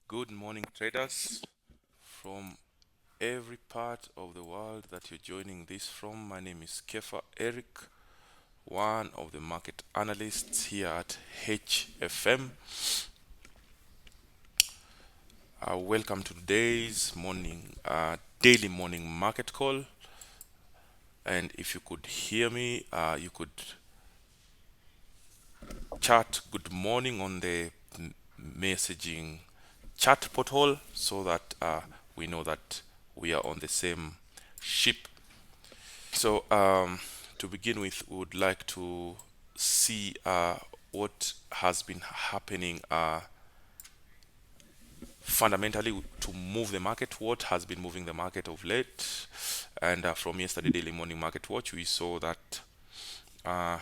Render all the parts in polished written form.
Good morning, traders from every part of the world that you're joining this from. My name is Kefa Eric, one of the market analysts here at HFM. Welcome to today's daily morning market call. And if you could hear me, you could chat good morning on the messaging chat portal so that we know that we are on the same ship. So, to begin with, we would like to see what has been happening fundamentally to move the market, what has been moving the market of late. And from yesterday daily morning market watch, we saw that uh,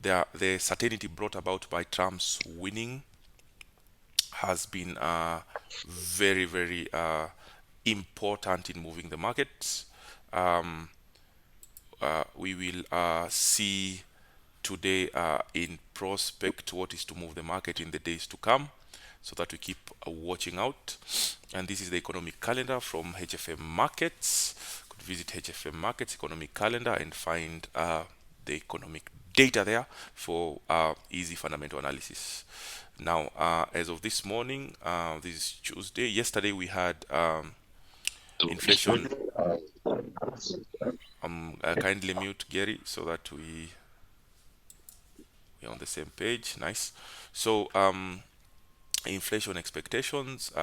the certainty brought about by Trump's winning has been very important in moving the market. Um, we will see today in prospect what is to move the market in the days to come so that we keep watching out. And this is the economic calendar from HFM Markets. Could visit HFM Markets economic calendar and find the economic data there for easy fundamental analysis. Now, as of this morning, this is Tuesday. Yesterday we had inflation. Kindly mute Gary so that we're on the same page. Nice. So, inflation expectations,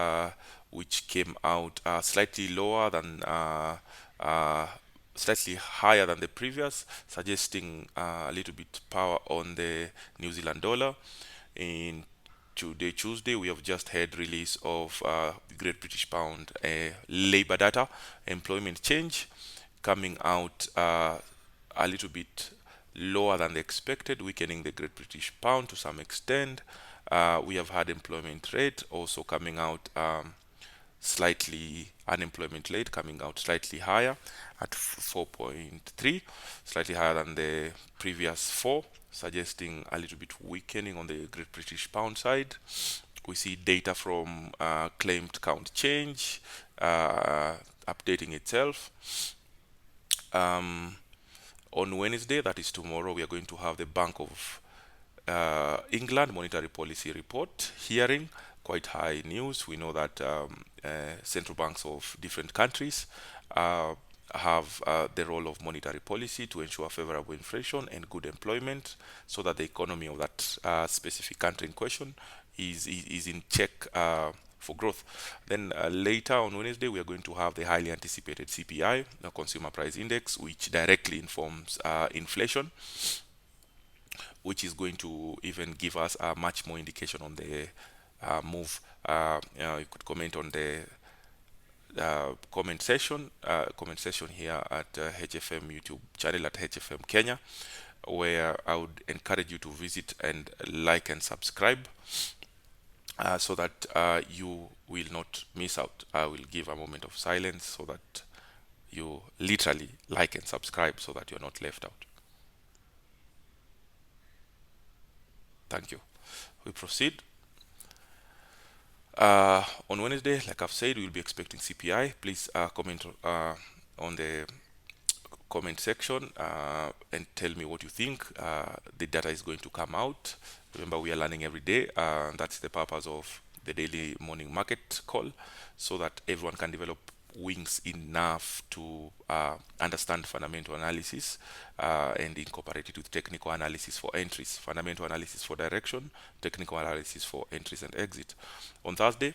which came out slightly lower than, uh, slightly higher than the previous, suggesting a little bit power on the New Zealand dollar. In today, Tuesday, we have just had release of the Great British Pound labor data, employment change, coming out a little bit lower than the expected, weakening the Great British Pound to some extent. We have had employment rate also coming out slightly, unemployment rate coming out slightly higher at 4.3, slightly higher than the previous 4, suggesting a little bit weakening on the Great British Pound side. We see data from claimed count change updating itself. Um, on Wednesday, that is tomorrow, we are going to have the Bank of England monetary policy report hearing. Quite high news. We know that central banks of different countries uh, have the role of monetary policy to ensure favorable inflation and good employment, so that the economy of that specific country in question is in check for growth. Then later on Wednesday, we are going to have the highly anticipated CPI, the Consumer Price Index, which directly informs inflation, which is going to even give us a much more indication on the move. You could comment on the comment session here at HFM YouTube channel at HFM Kenya, where I would encourage you to visit and like and subscribe so that you will not miss out. I will give a moment of silence so that you literally like and subscribe so that you're not left out. Thank you. We proceed. On Wednesday, like I've said, we'll be expecting CPI. Please comment on the comment section and tell me what you think. The data is going to come out. Remember, we are learning every day. That's the purpose of the daily morning market call, so that everyone can develop wings enough to understand fundamental analysis and incorporate it with technical analysis for entries, fundamental analysis for direction, technical analysis for entries and exit. On Thursday,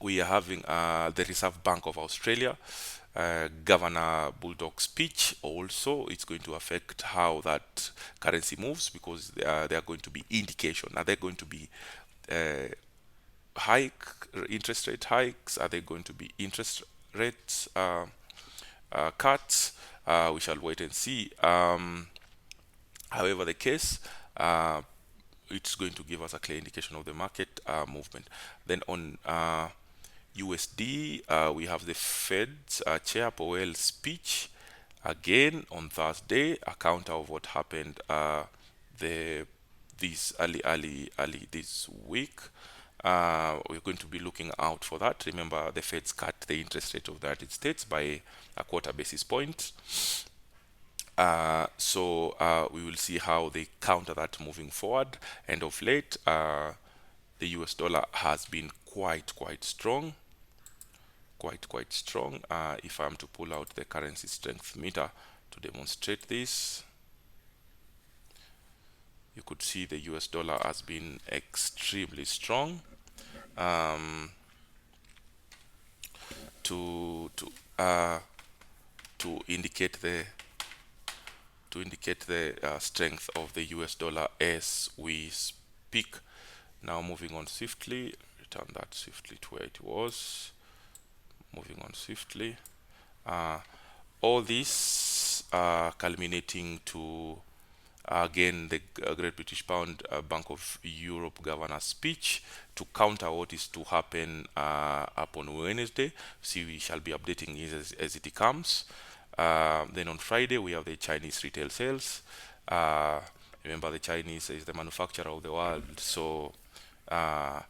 we are having the Reserve Bank of Australia, Governor Bulldog's speech. Also, it's going to affect how that currency moves, because there are going to be indication. Are there going to be uh, hike interest rate hikes? Are there going to be interest rates cuts? We shall wait and see. However, the case, it's going to give us a clear indication of the market movement. Then on USD, we have the Fed's Chair Powell's speech again on Thursday, a counter of what happened the this early this week. we're going to be looking out for that. Remember, the Fed's cut the interest rate of the United States by a quarter basis point. So we will see how they counter that moving forward. And of late, the US dollar has been quite strong, quite strong. If I'm to pull out the currency strength meter to demonstrate this, you could see the US dollar has been extremely strong. Um, to to uh, to indicate the strength of the US dollar as we speak. Now moving on swiftly, return that swiftly to where it was. Moving on swiftly. All this culminating to again the Great British Pound Bank of Europe governor speech to counter what is to happen upon Wednesday. See, we shall be updating it as it comes. Then on Friday we have the Chinese retail sales. Remember, the Chinese is the manufacturer of the world, so uh,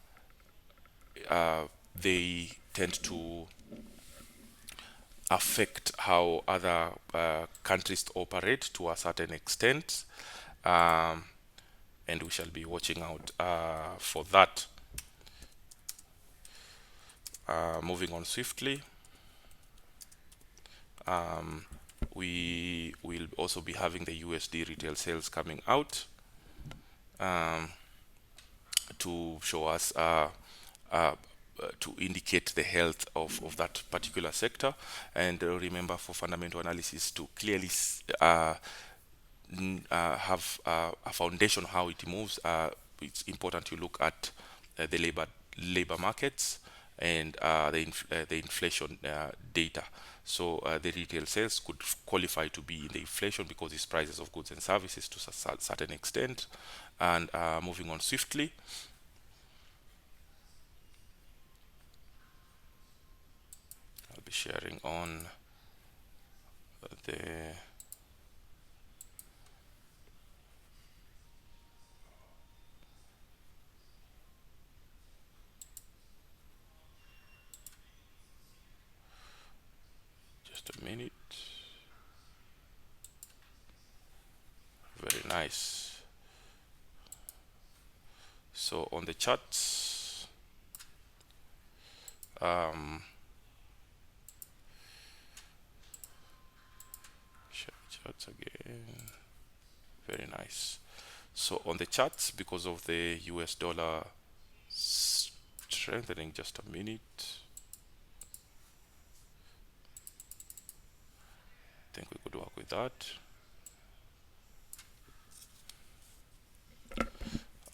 they tend to affect how other countries operate to a certain extent, um, and we shall be watching out for that. Moving on swiftly, we will also be having the USD retail sales coming out um, to show us to indicate the health of that particular sector. And remember, for fundamental analysis to clearly have a foundation how it moves, it's important to look at the labor markets and the inflation data. So the retail sales could qualify to be in the inflation because it's prices of goods and services to a certain extent. And moving on swiftly, I'll be sharing on the just a minute. Very nice. So on the charts, share charts again. Very nice. So on the charts, because of the US dollar strengthening, just a minute. I think we could work with that.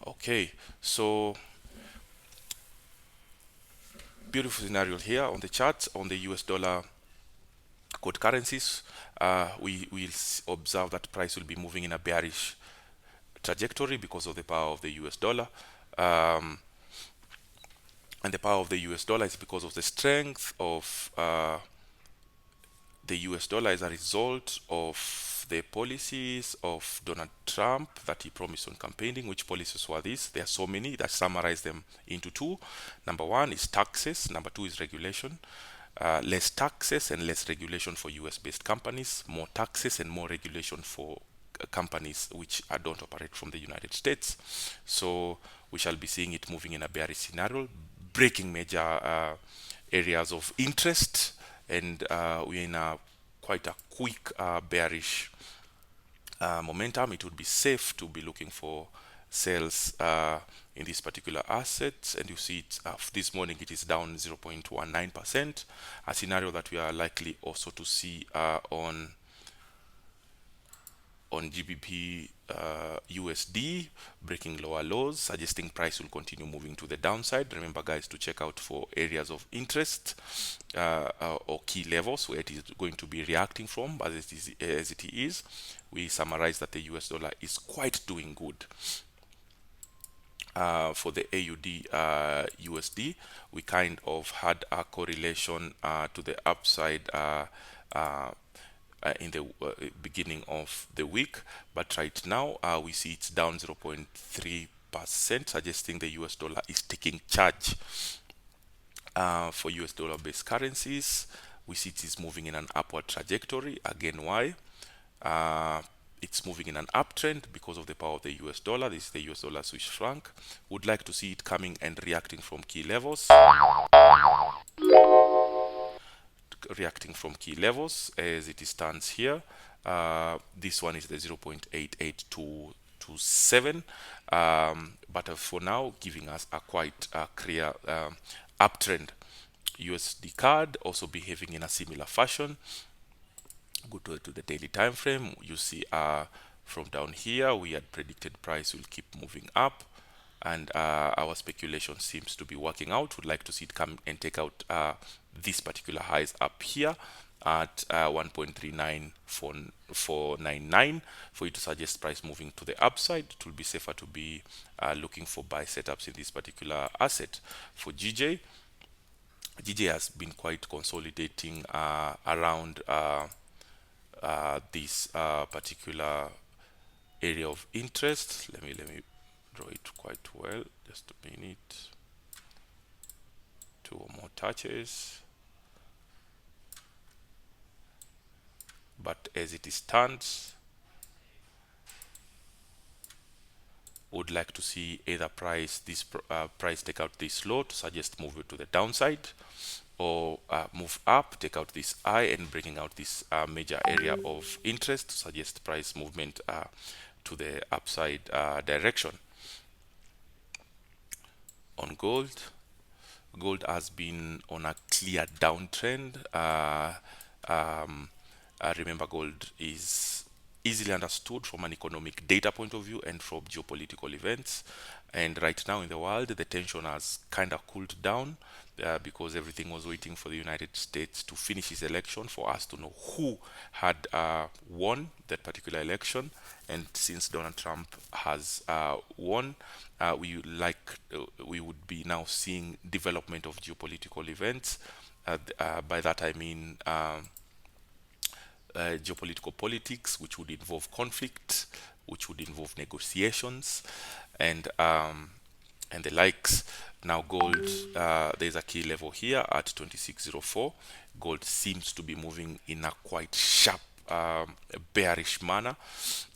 Okay, so beautiful scenario here on the charts on the US dollar quote currencies. We will observe that price will be moving in a bearish trajectory because of the power of the US dollar. And the power of the US dollar is because of the strength of the US dollar as a result of the policies of Donald Trump that he promised on campaigning. Which policies were these? There are so many that summarize them into two. Number one is taxes. Number two is regulation. Less taxes and less regulation for US based companies, more taxes and more regulation for companies which don't operate from the United States. So we shall be seeing it moving in a bearish scenario, breaking major areas of interest, and we're in a quite a quick bearish momentum. It would be safe to be looking for sales in this particular assets, and you see it this morning it is down 0.19%, a scenario that we are likely also to see on GBP USD breaking lower lows, suggesting price will continue moving to the downside. Remember, guys, to check out for areas of interest or key levels where it is going to be reacting from. As it is, we summarize that the US dollar is quite doing good. For the AUD USD, we kind of had a correlation to the upside in the beginning of the week, but right now we see it's down 0.3 1%, suggesting the US dollar is taking charge. For US dollar based currencies, we see it is moving in an upward trajectory. Again, why? Uh, it's moving in an uptrend because of the power of the US dollar. This is the US dollar Swiss franc. Would like to see it coming and reacting from key levels. Reacting from key levels as it stands here. This one is the 0.88227, but for now giving us a quite clear uptrend. USD card also behaving in a similar fashion. Go to the daily time frame. You see from down here we had predicted price will keep moving up, and our speculation seems to be working out. Would like to see it come and take out this particular highs up here at 1.39499 for you to suggest price moving to the upside. It will be safer to be looking for buy setups in this particular asset. For GJ has been quite consolidating around this particular area of interest. Let me draw it quite well. Just a minute. Two or more touches. But as it stands, would like to see either price take out this low to suggest move it to the downside, or move up, take out this eye and bringing out this major area of interest to suggest price movement to the upside direction. On gold, gold has been on a clear downtrend. Remember, gold is easily understood from an economic data point of view and from geopolitical events. And right now in the world, the tension has kind of cooled down because everything was waiting for the United States to finish his election for us to know who had won that particular election. And since Donald Trump has won, we would be now seeing development of geopolitical events. By that I mean geopolitical politics, which would involve conflict, which would involve negotiations, and the likes. Now, gold, there's a key level here at 2604. Gold seems to be moving in a quite sharp bearish manner,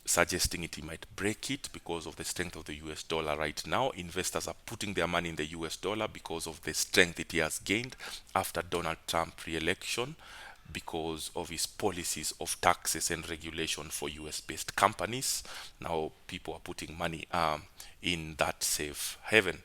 suggesting it might break it because of the strength of the US dollar right now. Investors are putting their money in the US dollar because of the strength it has gained after Donald Trump re-election, because of his policies of taxes and regulation for US based companies. Now people are putting money in that safe haven.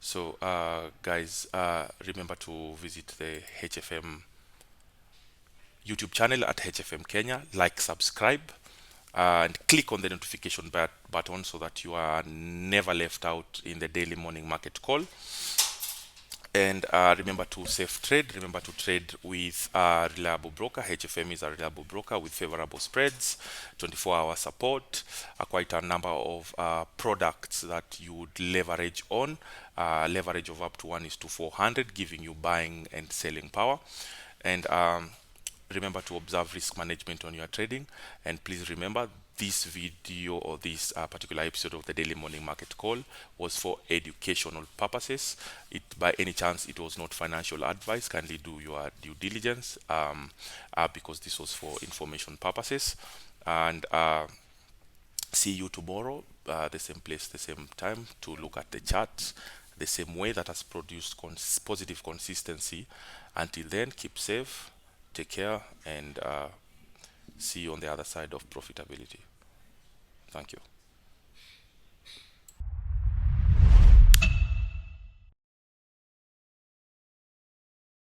So guys, remember to visit the HFM YouTube channel at HFM Kenya, like, subscribe, and click on the notification button so that you are never left out in the daily morning market call. And remember to safe trade. Remember to trade with a reliable broker. HFM is a reliable broker with favorable spreads, 24-hour support, quite a number of products that you would leverage on. Leverage of up to 1:400, giving you buying and selling power. And remember to observe risk management on your trading. And please remember, this video or this particular episode of the daily morning market call was for educational purposes. It, by any chance, it was not financial advice. Kindly do your due diligence, because this was for information purposes. And see you tomorrow, the same place, the same time, to look at the chart the same way that has produced positive consistency. Until then, keep safe, take care, and see you on the other side of profitability. Thank you.